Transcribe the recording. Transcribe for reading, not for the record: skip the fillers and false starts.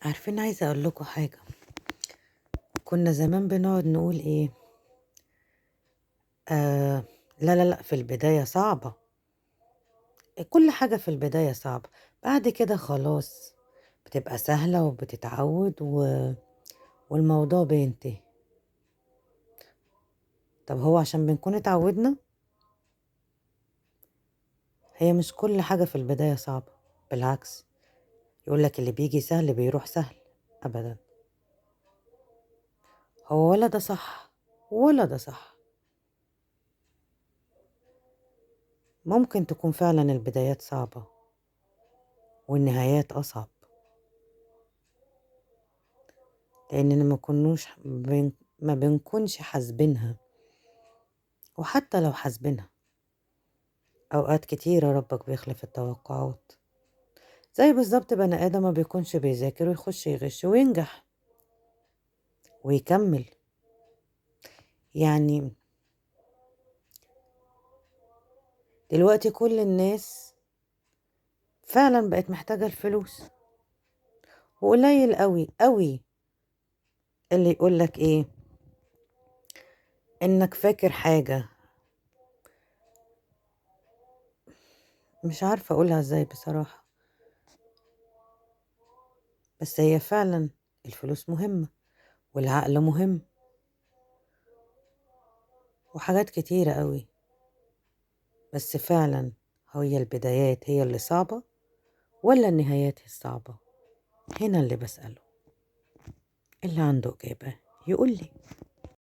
عارفين، عايزة أقول لكم حاجة. كنا زمان بنقعد نقول إيه؟ آه لا لا لا، في البداية صعبة. كل حاجة في البداية صعبة، بعد كده خلاص بتبقى سهلة وبتتعود والموضوع بينتهي. طب هو عشان بنكون اتعودنا؟ هي مش كل حاجة في البداية صعبة، بالعكس. يقولك اللي بيجي سهل بيروح سهل. أبدا. هو ولا ده صح ولا ده صح. ممكن تكون فعلا البدايات صعبة والنهايات أصعب، لأننا ما بنكونش حاسبينها. وحتى لو حاسبينها، أوقات كتيرة ربك بيخلف التوقعات. زي بالظبط بني آدم ما بيكونش بيذاكر ويخش يغش وينجح ويكمل. يعني دلوقتي كل الناس فعلا بقت محتاجة الفلوس، وقليل قوي قوي اللي يقولك ايه، انك فاكر حاجة. مش عارفة اقولها ازاي بصراحة، بس هي فعلا الفلوس مهمة والعقل مهم وحاجات كتيرة قوي. بس فعلا هي البدايات هي اللي صعبة ولا النهايات هي الصعبة؟ هنا اللي بسأله. اللي عنده إجابة يقول لي.